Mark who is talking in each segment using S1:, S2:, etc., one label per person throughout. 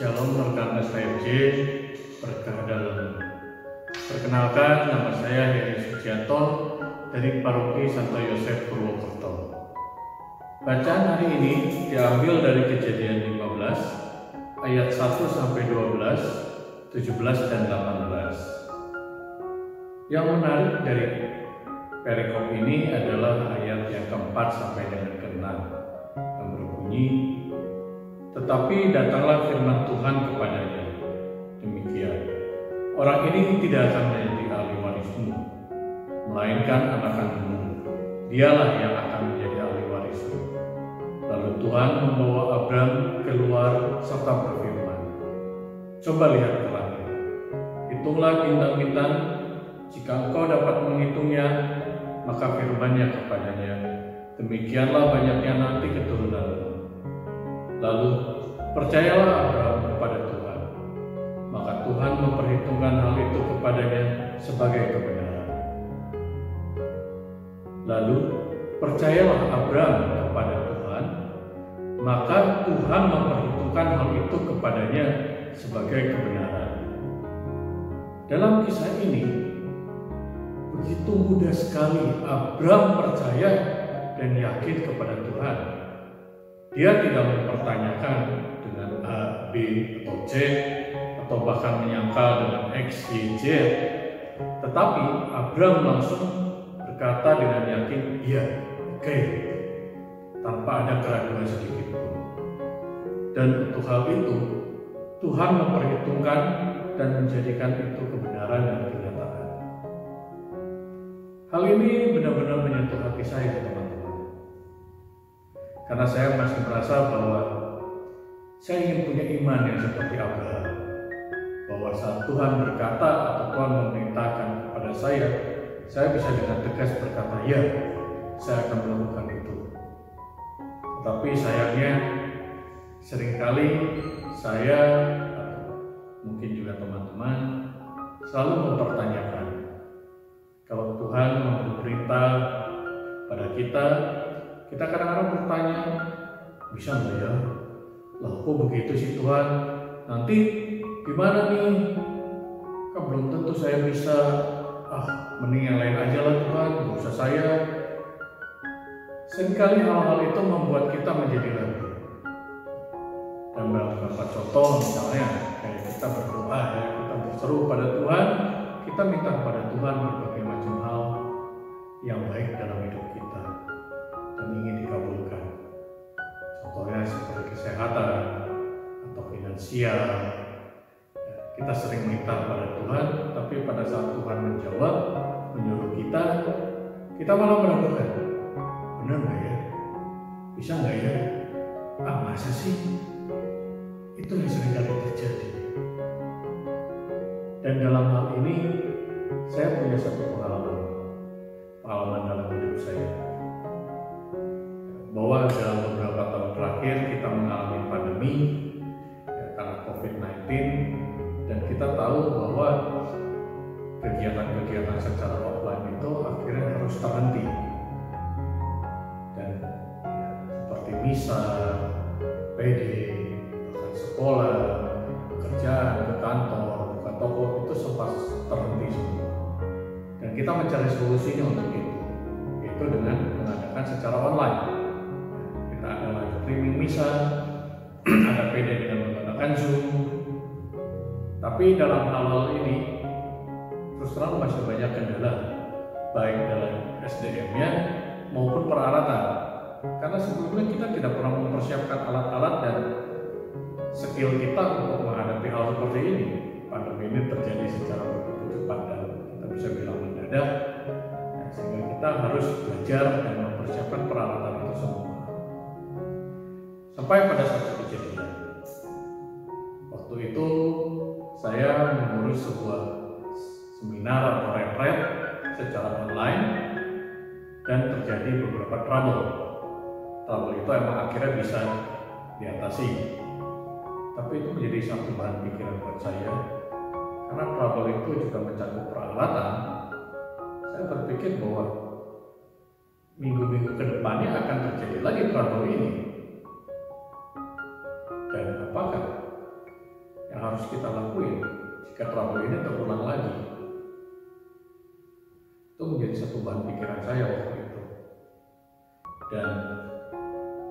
S1: Shalom rekan STMJ, berkah dalam. Perkenalkan, nama saya Heri Sucianto dari Paroki Santo Yosef Purwokerto. Bacaan hari ini diambil dari Kejadian 15 ayat 1 sampai 12, 17 dan 18. Yang menarik dari perikop ini adalah ayat yang keempat sampai dengan keenam yang berbunyi, tetapi datanglah firman Tuhan kepadanya, demikian, orang ini tidak akan menjadi ahli warismu, melainkan anak kandungmu, dialah yang akan menjadi ahli warismu. Lalu Tuhan membawa Abram keluar serta berfirman, coba lihat ke langit, hitunglah bintang-bintang, jika engkau dapat menghitungnya, maka firman-Nya kepadanya, demikianlah banyaknya nanti keturunanmu. Lalu percayalah Abraham kepada Tuhan, maka Tuhan memperhitungkan hal itu kepadanya sebagai kebenaran. Lalu percayalah Abraham kepada Tuhan, maka Tuhan memperhitungkan hal itu kepadanya sebagai kebenaran. Dalam kisah ini, begitu mudah sekali Abraham percaya dan yakin kepada Tuhan. Dia tidak mempertanyakan dengan A, B, atau C, atau bahkan menyangkal dengan X, Y, Z. Tetapi Abraham langsung berkata dengan yakin, iya, oke, tanpa ada keraguan sedikit pun. Dan untuk hal itu, Tuhan memperhitungkan dan menjadikan itu kebenaran dan kenyataan. Hal ini benar-benar menyentuh hati saya, teman-teman. Karena saya masih merasa bahwa saya ingin punya iman yang seperti Abraham, bahwa saat Tuhan berkata atau Tuhan memerintahkan kepada saya bisa dengan tegas berkata, ya, saya akan melakukan itu. Tetapi sayangnya, seringkali saya, atau mungkin juga teman-teman, selalu mempertanyakan, kalau Tuhan memberi perintah pada kita kadang-kadang bertanya, bisa nggak ya? Lah kok begitu sih Tuhan? Nanti gimana nih? Kan belum tentu saya bisa. Mending yang lain aja lah Tuhan, nggak usah saya. Seringkali hal-hal itu membuat kita menjadi ragu. Dan beberapa contoh misalnya, kayak kita berdoa, kita berseru pada Tuhan, kita minta kepada Tuhan berbagai macam hal yang baik dalam hidup kita dan ingin dikabulkan. Contohnya seperti kesehatan atau finansial. Kita sering minta pada Tuhan, tapi pada saat Tuhan menjawab, menyuruh kita malah meragukan. Benar nggak ya? Bisa nggak ya? Masa sih? Itu yang sering kali terjadi. Dan dalam hal ini, saya punya satu pengalaman dalam hidup saya. Bahwa dalam beberapa tahun terakhir kita mengalami pandemi karena COVID-19, dan kita tahu bahwa kegiatan-kegiatan secara offline itu akhirnya harus terhenti. Dan seperti misa, PD, bahkan sekolah, pekerjaan, ke kantor, buka toko itu sempat terhenti semua. Dan kita mencari solusinya untuk itu, yaitu dengan mengadakan secara online. Kita ada live streaming misa, ada PD dengan menggunakan Zoom. Tapi dalam hal ini, terus terang masih banyak kendala, baik dalam SDM-nya maupun peralatan. Karena sebelumnya kita tidak pernah mempersiapkan alat-alat dan skill kita untuk menghadapi hal seperti ini. Pandemi ini terjadi secara begitu cepat dan kita bisa bilang mendadak, sehingga kita harus belajar dan mempersiapkan peralatan itu semua. Sampai pada satu kejadian, waktu itu saya mengurus sebuah seminar atau retret secara online dan terjadi beberapa trouble itu emang akhirnya bisa diatasi. Tapi itu menjadi satu bahan pikiran buat saya, karena trouble itu juga mencakup peralatan. Saya berpikir bahwa minggu-minggu ke depannya akan terjadi lagi trouble ini. Dan apakah jika trouble ini terulang lagi. Itu menjadi satu bahan pikiran saya waktu itu. Dan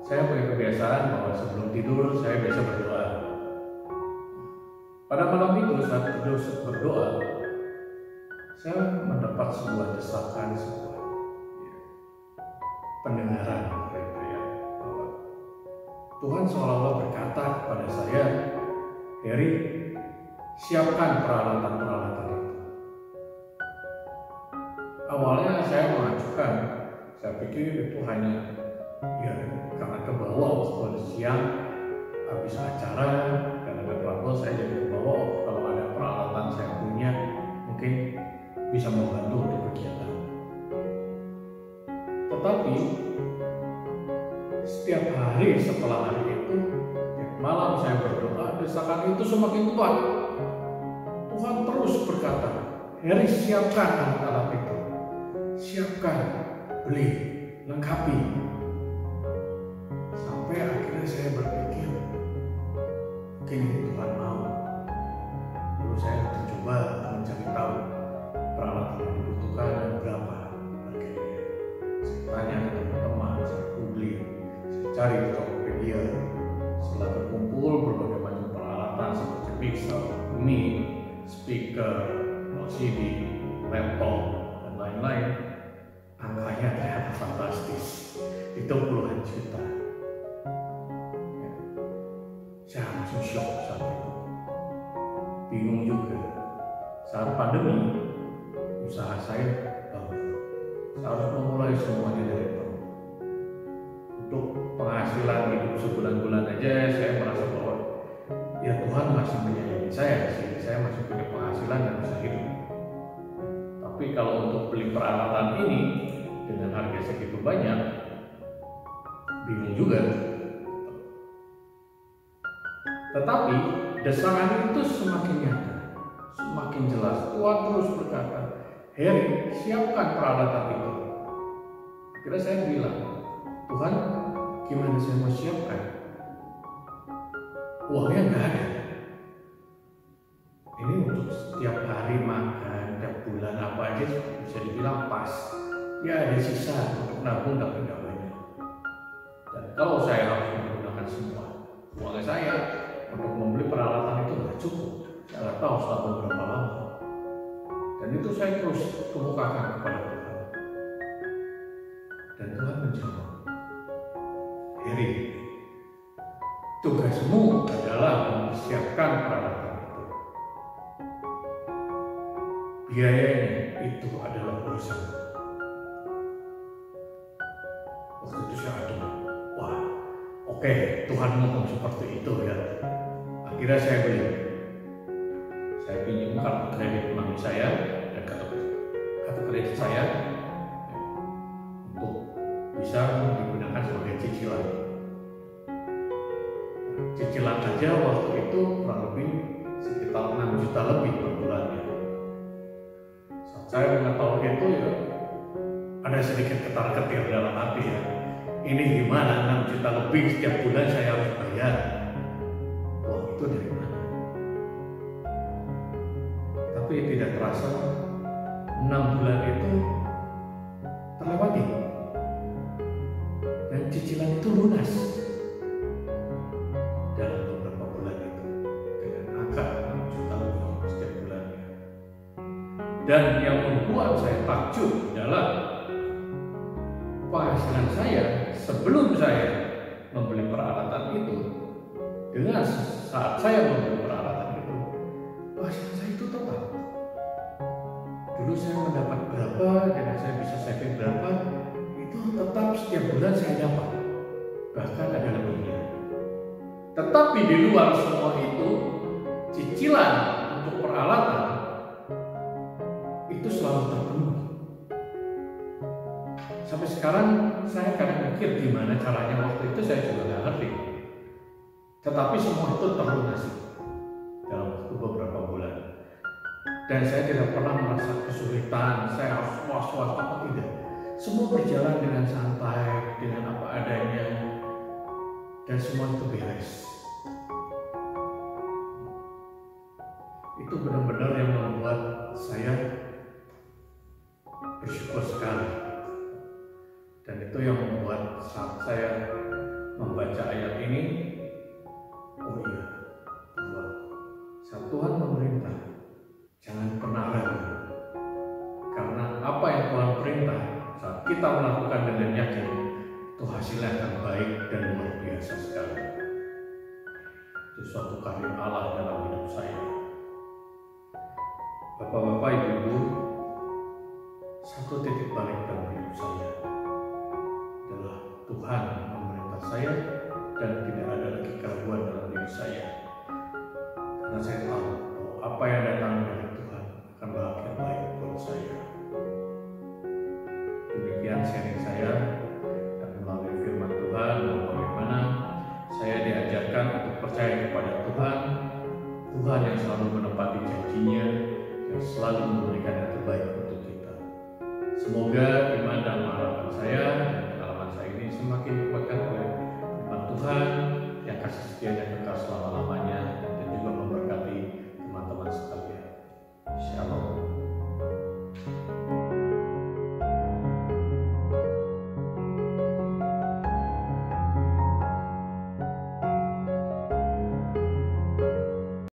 S1: saya punya kebiasaan bahwa sebelum tidur saya biasa berdoa. Pada malam itu saat tidur berdoa, saya mendapat sebuah desakan, sebuah pendengaran dari saya bahwa Tuhan seolah-olah berkata kepada saya, Heri, siapkan peralatan-peralatan itu. Awalnya saya mengajukan, saya pikir itu hanya karena kebawa waktu siang habis acara, karena ada trouble saya jadi kebawa, kalau ada peralatan saya punya mungkin bisa membantu untuk kegiatan. Tetapi setiap hari setelah hari itu, malam saya berdoa, desakan itu semakin kuat. Tuhan terus berkata, Heri, siapkan alat-alat itu, siapkan, beli, lengkapi. Sampai akhirnya saya berpikir, mungkin Tuhan mau. Lalu saya mencoba mencari tahu peralatan yang dibutuhkan dan berapa harganya. Saya tanya ke teman-teman, saya googling, saya cari di Tokopedia. Setelah terkumpul berbagai macam peralatan seperti mixer, mic, speaker, LCD, laptop, dan lain-lain, angkanya ternyata fantastis. Itu puluhan juta. Saya langsung shock saat itu. Bingung juga. Saat pandemi, usaha saya bagus. Saya harus memulai semuanya dari bawah. Untuk penghasilan hidup sebulan-bulan aja, saya merasa bahwa ya Tuhan masih menyayangi saya, sehingga saya masih punya penghasilan dan bisa hidup. Tapi kalau untuk beli peralatan ini dengan harga segitu banyak, bingung juga. Tetapi desakan itu semakin nyata, semakin jelas. Tuhan terus berkata, Heri, siapkan peralatan itu. Akhirnya saya bilang, Tuhan, gimana saya mau siapkan? Uangnya nggak ada. Ini untuk setiap hari makan, tiap bulan apa aja bisa dibilang pas. Ya ada sisa untuk nabung tapi nggak banyak. Dan kalau saya harus menggunakan semua uang saya untuk membeli peralatan itu nggak cukup. Saya nggak tahu selama berapa lama. Dan itu saya terus kemukakan kepada Tuhan. Dan Tuhan menjawab, Heri, tugasmu adalah mempersiapkan peralatan itu. Biayanya itu adalah urusan. Waktu itu saya aduh, wah, oke, Tuhan ngomong seperti itu ya. Akhirnya saya beli. Saya pinjam kartu kredit mami saya dan kartu kredit saya untuk bisa digunakan sebagai cicilan. Cicilan aja waktu itu kurang lebih sekitar 6 juta lebih per bulannya. Saat saya mengetahui itu ya ada sedikit ketar-ketir dalam hati ya. Ini gimana 6 juta lebih setiap bulan saya harus bayar? Uang itu dari mana? Tapi tidak terasa 6 bulan itu terlewati dan cicilan itu lunas dalam beberapa bulan itu dengan angka 6 juta lebih setiap bulannya. Dan yang membuat saya takjub adalah penghasilan saya sebelum saya membeli peralatan itu dengan saat saya membeli peralatan itu, penghasilan saya itu tetap. Dulu saya mendapat berapa dan saya bisa saving berapa, itu tetap setiap bulan saya dapat, bahkan ada lebihnya. Tetapi di luar semua itu, cicilan untuk peralatan itu selalu terpenuhi. Sampai sekarang saya kadang mikir gimana caranya, waktu itu saya juga nggak ngerti. Tetapi semua itu terlunasi dalam waktu beberapa bulan. Dan saya tidak pernah merasa kesulitan, saya harus was-was apa tidak. Semua berjalan dengan santai, dengan apa adanya, dan semua itu beres. Itu benar-benar saat saya membaca ayat ini, oh iya, bahwa saat Tuhan memerintah, jangan pernah ragu. Karena apa yang Tuhan perintah, saat kita melakukan dengan yakin, itu hasilnya akan baik dan luar biasa sekali. Itu suatu karya Allah dalam hidup saya. Bapak-bapak, ibu-ibu, satu titik balik dalam hidup saya adalah Tuhan memerintah saya dan tidak ada lagi keraguan dalam diri saya. Karena saya tahu bahwa apa yang datang dari Tuhan akan berakhir baik buat saya. Demikian sharing saya, dan melalui firman Tuhan bahwa bagaimana saya diajarkan untuk percaya kepada Tuhan, Tuhan yang selalu menepati janjinya, yang selalu memberikan yang terbaik untuk kita. Semoga iman dan harapan saya dan pengalaman saya ini semakin dikuatkan oleh firman Tuhan yang kasih setianya kekal selama-lamanya.